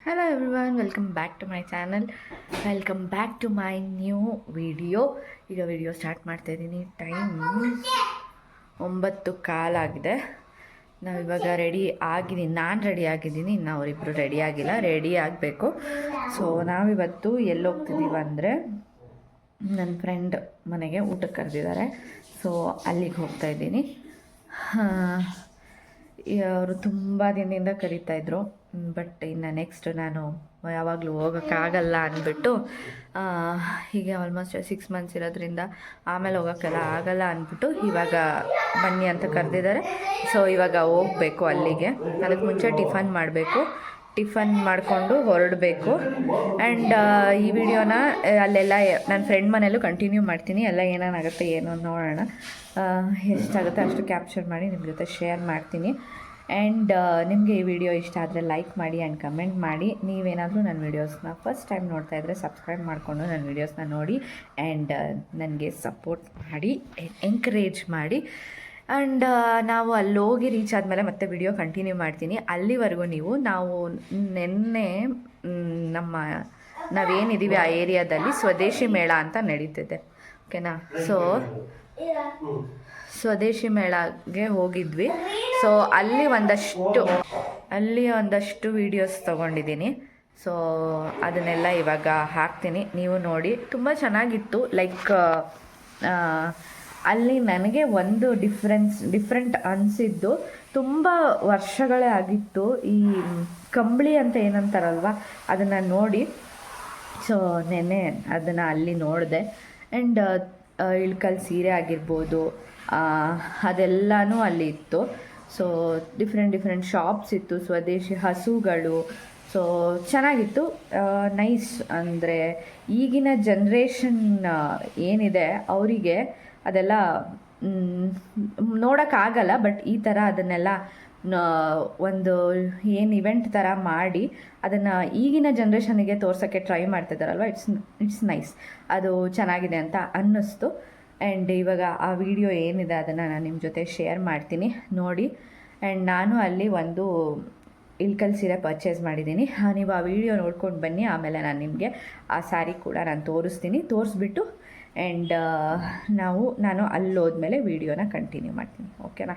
Hello everyone, welcome back to my channel. Welcome back to my new video. ಈಗ video start ಮಾಡ್ತಾ ಇದ್ದೀನಿ. Time 9:15 ಆಗಿದೆ. ನಾವಿವಾಗ ready ಆಗಿದ್ದೀನಿ. ನಾನು ರೆಡಿ ಆಗಿದ್ದೀನಿ, ಇನ್ನು ಅವರಿಬ್ಬರು ರೆಡಿ ಆಗಿಲ್ಲ, ರೆಡಿ ಆಗಬೇಕು. ಸೊ ನಾವಿವತ್ತು ಎಲ್ಲಿ ಹೋಗ್ತಿದ್ದೀವಿ ಅಂದರೆ ನನ್ನ ಫ್ರೆಂಡ್ ಮನೆಗೆ ಊಟಕ್ಕೆ ಕರೆದಿದ್ದಾರೆ. ಸೊ ಅಲ್ಲಿಗೆ ಹೋಗ್ತಾ ಇದ್ದೀನಿ. ಅವರು ತುಂಬ ದಿನದಿಂದ ಕರೀತಾಯಿದ್ರು, ಬಟ್ ಇನ್ನು ನೆಕ್ಸ್ಟ್ ನಾನು ಯಾವಾಗಲೂ ಹೋಗೋಕ್ಕಾಗಲ್ಲ ಅಂದ್ಬಿಟ್ಟು, ಹೀಗೆ ಆಲ್ಮೋಸ್ಟ್ 6 ಮಂತ್ಸ್ ಇರೋದ್ರಿಂದ ಆಮೇಲೆ ಹೋಗೋಕ್ಕೆಲ್ಲ ಆಗಲ್ಲ ಅಂದ್ಬಿಟ್ಟು ಇವಾಗ ಬನ್ನಿ ಅಂತ ಕರೆದಿದ್ದಾರೆ. ಸೊ ಇವಾಗ ಹೋಗಬೇಕು ಅಲ್ಲಿಗೆ. ಅದಕ್ಕೆ ಮುಂಚೆ ಟಿಫನ್ ಮಾಡಬೇಕು, ಟಿಫನ್ ಮಾಡಿಕೊಂಡು ಹೊರಡಬೇಕು. ಆ್ಯಂಡ್ ಈ ವಿಡಿಯೋನ ಅಲ್ಲೆಲ್ಲ ನನ್ನ ಫ್ರೆಂಡ್ ಮನೇಲೂ ಕಂಟಿನ್ಯೂ ಮಾಡ್ತೀನಿ. ಎಲ್ಲ ಏನೇನಾಗುತ್ತೆ ಏನೋ ನೋಡೋಣ, ಎಷ್ಟಾಗುತ್ತೆ ಅಷ್ಟು ಕ್ಯಾಪ್ಚರ್ ಮಾಡಿ ನಿಮ್ಮ ಜೊತೆ ಶೇರ್ ಮಾಡ್ತೀನಿ. ಆ್ಯಂಡ್ ನಿಮಗೆ ಈ ವಿಡಿಯೋ ಇಷ್ಟ ಆದರೆ ಲೈಕ್ ಮಾಡಿ ಆ್ಯಂಡ್ ಕಮೆಂಟ್ ಮಾಡಿ. ನೀವೇನಾದರೂ ನನ್ನ ವೀಡಿಯೋಸ್ನ ಫಸ್ಟ್ ಟೈಮ್ ನೋಡ್ತಾಯಿದ್ರೆ ಸಬ್ಸ್ಕ್ರೈಬ್ ಮಾಡಿಕೊಂಡು ನನ್ನ ವೀಡಿಯೋಸ್ನ ನೋಡಿ ಆ್ಯಂಡ್ ನನಗೆ ಸಪೋರ್ಟ್ ಮಾಡಿ, ಎಂಕರೇಜ್ ಮಾಡಿ. ಆ್ಯಂಡ್ ನಾವು ಅಲ್ಲೋಗಿ ರೀಚ್ ಆದಮೇಲೆ ಮತ್ತೆ ವಿಡಿಯೋ ಕಂಟಿನ್ಯೂ ಮಾಡ್ತೀನಿ. ಅಲ್ಲಿವರೆಗೂ ನಾವು ನಿನ್ನೆ ನಾವೇನಿದ್ದೀವಿ ಆ ಏರಿಯಾದಲ್ಲಿ ಸ್ವದೇಶಿ ಮೇಳ ಅಂತ ನಡೀತಿದೆ, ಓಕೆನಾ. ಸೊ ಸ್ವದೇಶಿ ಮೇಳಗೆ ಹೋಗಿದ್ವಿ. ಸೊ ಅಲ್ಲಿ ಒಂದಷ್ಟು ವೀಡಿಯೋಸ್ ತೊಗೊಂಡಿದ್ದೀನಿ. ಸೊ ಅದನ್ನೆಲ್ಲ ಇವಾಗ ಹಾಕ್ತೀನಿ, ನೀವು ನೋಡಿ. ತುಂಬ ಚೆನ್ನಾಗಿತ್ತು. ಲೈಕ್ ಅಲ್ಲಿ ನನಗೆ ಒಂದು ಡಿಫ್ರೆಂಟ್ ಅನಿಸಿದ್ದು, ತುಂಬ ವರ್ಷಗಳೇ ಆಗಿತ್ತು ಈ ಕಂಬಳಿ ಅಂತ ಏನಂತಾರಲ್ವ ಅದನ್ನು ನೋಡಿ. ಸೊ ನೆನ್ನೆ ಅದನ್ನು ಅಲ್ಲಿ ನೋಡಿದೆ. ಆ್ಯಂಡ್ ಇಳ್ಕಲ್ ಸೀರೆ ಆಗಿರ್ಬೋದು, ಅದೆಲ್ಲನೂ ಅಲ್ಲಿ ಇತ್ತು. ಸೊ ಡಿಫ್ರೆಂಟ್ ಶಾಪ್ಸ್ ಇತ್ತು, ಸ್ವದೇಶಿ ಹಸುಗಳು. ಸೊ ಚೆನ್ನಾಗಿತ್ತು, ನೈಸ್. ಅಂದರೆ ಈಗಿನ ಜನ್ರೇಷನ್ ಏನಿದೆ ಅವರಿಗೆ ಅದೆಲ್ಲ ನೋಡೋಕ್ಕಾಗಲ್ಲ, ಬಟ್ ಈ ಥರ ಅದನ್ನೆಲ್ಲ ಒಂದು ಏನು ಇವೆಂಟ್ ಥರ ಮಾಡಿ ಅದನ್ನು ಈಗಿನ ಜನ್ರೇಷನಿಗೆ ತೋರ್ಸೋಕ್ಕೆ ಟ್ರೈ ಮಾಡ್ತಿದ್ದಾರಲ್ವ, ಇಟ್ಸ್ ನೈಸ್. ಅದು ಚೆನ್ನಾಗಿದೆ ಅಂತ ಅನ್ನಿಸ್ತು. ಆ್ಯಂಡ್ ಇವಾಗ ಆ ವಿಡಿಯೋ ಏನಿದೆ ಅದನ್ನು ನಾನು ನಿಮ್ಮ ಜೊತೆ ಶೇರ್ ಮಾಡ್ತೀನಿ, ನೋಡಿ. ಆ್ಯಂಡ್ ನಾನು ಅಲ್ಲಿ ಒಂದು ಇಳ್ಕಲ್ ಸೀರೆ ಪರ್ಚೇಸ್ ಮಾಡಿದ್ದೀನಿ. ನೀವು ಆ ವಿಡಿಯೋ ನೋಡ್ಕೊಂಡು ಬನ್ನಿ. ಆಮೇಲೆ ನಾನು ನಿಮಗೆ ಆ ಸ್ಯಾರಿ ಕೂಡ ನಾನು ತೋರಿಸ್ಬಿಟ್ಟು ಆ್ಯಂಡ್ ನಾನು ಅಲ್ಲಿ ಹೋದ್ಮೇಲೆ ವಿಡಿಯೋನ ಕಂಟಿನ್ಯೂ ಮಾಡ್ತೀನಿ, ಓಕೆನಾ.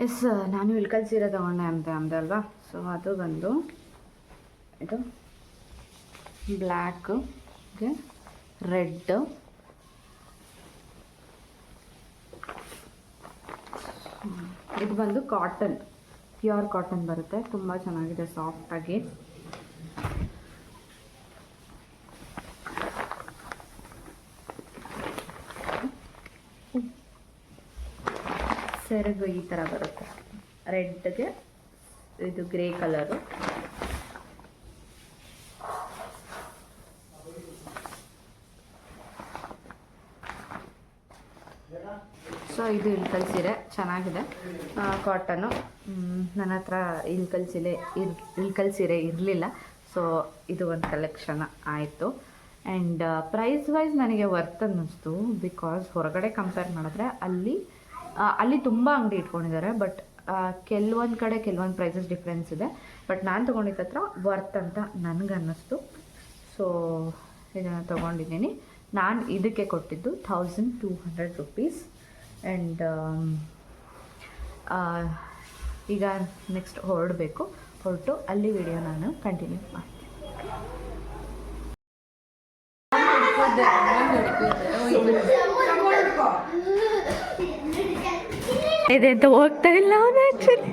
ಎಸ್, ನಾನು ಇಳ್ಕಲ್ ಸೀರೆ ತೊಗೊಂಡೆ ಅಂದೆ ಅಲ್ವಾ. ಸೊ ಅದು ಬಂದು ಇದು ಬ್ಲ್ಯಾಕು, ರೆಡ್, ಇದು ಬಂದು ಕಾಟನ್, ಪ್ಯೂರ್ ಕಾಟನ್ ಬರುತ್ತೆ, ತುಂಬ ಚೆನ್ನಾಗಿದೆ ಸಾಫ್ಟಾಗಿ. ಸೆರಗು ಈ ಥರ ಬರುತ್ತೆ, ರೆಡ್ಗೆ ಇದು ಗ್ರೇ ಕಲರು. ಸೊ ಇದು ಇಳ್ಕಲ್ ಸೀರೆ ಚೆನ್ನಾಗಿದೆ, ಕಾಟನ್ನು. ನನ್ನ ಹತ್ರ ಇಳ್ಕಲ್ ಸೀರೆ ಇರಲಿಲ್ಲ, ಸೊ ಇದು ಒಂದು ಕಲೆಕ್ಷನ್ ಆಯಿತು. ಆ್ಯಂಡ್ ಪ್ರೈಸ್ ವೈಸ್ ನನಗೆ ವರ್ತ್ ಅನ್ನಿಸ್ತು, ಬಿಕಾಸ್ ಹೊರಗಡೆ ಕಂಪೇರ್ ಮಾಡಿದ್ರೆ ಅಲ್ಲಿ ತುಂಬ ಅಂಗಡಿ ಇಟ್ಕೊಂಡಿದ್ದಾರೆ, ಬಟ್ ಕೆಲವೊಂದು ಕಡೆ ಕೆಲವೊಂದು ಪ್ರೈಸಸ್ ಡಿಫ್ರೆನ್ಸ್ ಇದೆ. ಬಟ್ ನಾನು ತೊಗೊಂಡಿದ್ದ ಹತ್ರ ವರ್ತ್ ಅಂತ ನನಗನ್ನಿಸ್ತು, ಸೊ ಇದನ್ನು ತೊಗೊಂಡಿದ್ದೀನಿ. ನಾನು ಇದಕ್ಕೆ ಕೊಟ್ಟಿದ್ದು 1200 ರುಪೀಸ್. ಆ್ಯಂಡ್ ಈಗ ನೆಕ್ಸ್ಟ್ ಹೊರಟು ಅಲ್ಲಿ ವಿಡಿಯೋ ನಾನು ಕಂಟಿನ್ಯೂ ಮಾಡ್ತೀನಿ. ಇದೆ ಅಂತ ಹೋಗ್ತಾ ಇಲ್ಲ ಅವನು ಆ್ಯಕ್ಚುಲಿ.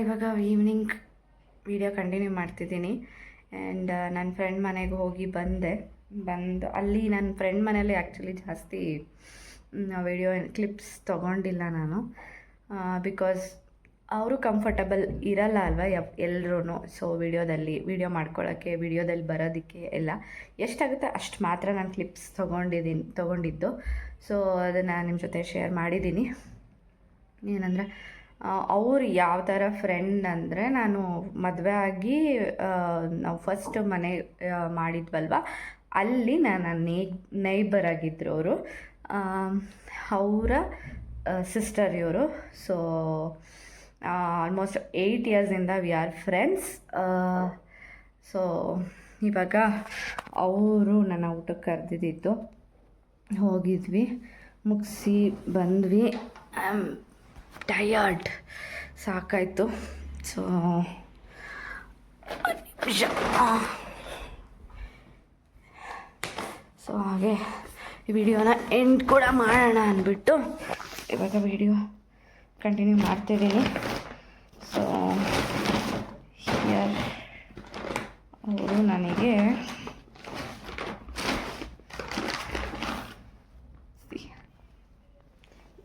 ಇವಾಗ ಈವ್ನಿಂಗ್ ವಿಡಿಯೋ ಕಂಟಿನ್ಯೂ ಮಾಡ್ತಿದ್ದೀನಿ. ಆ್ಯಂಡ್ ನನ್ನ ಫ್ರೆಂಡ್ ಮನೆಗೆ ಹೋಗಿ ಬಂದು ಅಲ್ಲಿ ನನ್ನ ಫ್ರೆಂಡ್ ಮನೇಲಿ ಆ್ಯಕ್ಚುಲಿ ಜಾಸ್ತಿ ವಿಡಿಯೋ ಕ್ಲಿಪ್ಸ್ ತೊಗೊಂಡಿಲ್ಲ ನಾನು, ಬಿಕಾಸ್ ಅವರು ಕಂಫರ್ಟಬಲ್ ಇರಲ್ಲ ಅಲ್ವಾ ಎಲ್ಲರೂ. ಸೊ ವಿಡಿಯೋ ಮಾಡ್ಕೊಳ್ಳೋಕ್ಕೆ, ವಿಡಿಯೋದಲ್ಲಿ ಬರೋದಕ್ಕೆ ಎಲ್ಲ ಎಷ್ಟಾಗುತ್ತೆ ಅಷ್ಟು ಮಾತ್ರ ನಾನು ಕ್ಲಿಪ್ಸ್ ತೊಗೊಂಡಿದ್ದು. ಸೊ ಅದನ್ನು ನಿಮ್ಮ ಜೊತೆ ಶೇರ್ ಮಾಡಿದ್ದೀನಿ. ಏನಂದರೆ ಅವ್ರು ಯಾವ ಥರ ಫ್ರೆಂಡ್ ಅಂದರೆ, ನಾನು ಮದುವೆ ಆಗಿ ನಾವು ಫಸ್ಟ್ ಮನೆ ಮಾಡಿದ್ವಲ್ವ, ಅಲ್ಲಿ ನನ್ನ ನೇಬರ್ ಆಗಿದ್ದರು ಅವರು. ಅವರ ಸಿಸ್ಟರ್ ಇವರು. ಸೊ ಆಲ್ಮೋಸ್ಟ್ 8 ಇಯರ್ಸಿಂದ ವಿ ಆರ್ ಫ್ರೆಂಡ್ಸ್. ಸೊ ಇವಾಗ ಅವರು ನನ್ನ ಊಟಕ್ಕೆ ಕರೆದಿದ್ದು, ಹೋಗಿದ್ವಿ, ಮುಗಿಸಿ ಬಂದ್ವಿ. ಟಯರ್ಡ್, ಸಾಕಾಯಿತು. ಸೊ ಹಾಗೆ ಈ ವಿಡಿಯೋನ ಎಂಡ್ ಕೂಡ ಮಾಡೋಣ ಅಂದ್ಬಿಟ್ಟು ಇವಾಗ ವಿಡಿಯೋ ಕಂಟಿನ್ಯೂ ಮಾಡ್ತಿದ್ದೀನಿ. ಸೊ ಹಿಯರ್ ಅವರು ನನಗೆ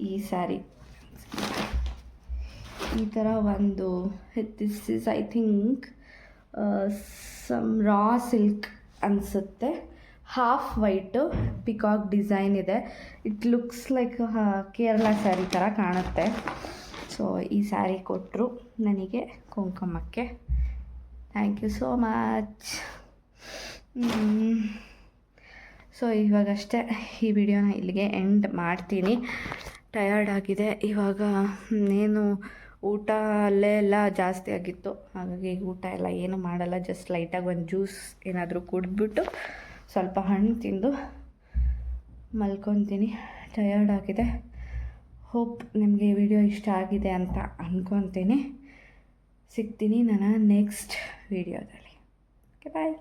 ಈ ಸ್ಯಾರಿ ಈ ಥರ ಒಂದು, this is I think some raw silk ಅನಿಸುತ್ತೆ. ಹಾಫ್ ವೈಟು ಪಿಕಾಕ್ ಡಿಸೈನ್ ಇದೆ. It looks like Kerala sari ಥರ ಕಾಣುತ್ತೆ. ಸೊ ಈ ಸ್ಯಾರಿ ಕೊಟ್ಟರು ನನಗೆ ಕುಂಕುಮಕ್ಕೆ. Thank you so much. So ಇವಾಗಷ್ಟೇ ಈ ವಿಡಿಯೋನ ಇಲ್ಲಿಗೆ ಎಂಡ್ ಮಾಡ್ತೀನಿ. ಟಯರ್ಡ್ ಆಗಿದೆ ಇವಾಗ. ಏನು ಊಟ ಅಲ್ಲೇ ಎಲ್ಲ ಜಾಸ್ತಿ ಆಗಿತ್ತು, ಹಾಗಾಗಿ ಊಟ ಎಲ್ಲ ಏನು ಮಾಡಲ್ಲ. ಜಸ್ಟ್ ಲೈಟಾಗಿ ಒಂದು ಜ್ಯೂಸ್ ಏನಾದರೂ ಕುಡಿದ್ಬಿಟ್ಟು ಸ್ವಲ್ಪ ಹಣ್ಣು ತಿಂದು ಮಲ್ಕೊತೀನಿ. ಟಯರ್ಡ್ ಆಗಿದೆ. ಹೋಪ್ ನಿಮಗೆ ಈ ವಿಡಿಯೋ ಇಷ್ಟ ಆಗಿದೆ ಅಂತ ಅಂದ್ಕೊತೀನಿ. ಸಿಗ್ತೀನಿ ನಾನು ನೆಕ್ಸ್ಟ್ ವಿಡಿಯೋದಲ್ಲಿ. ಓಕೆ ಬಾಯ್.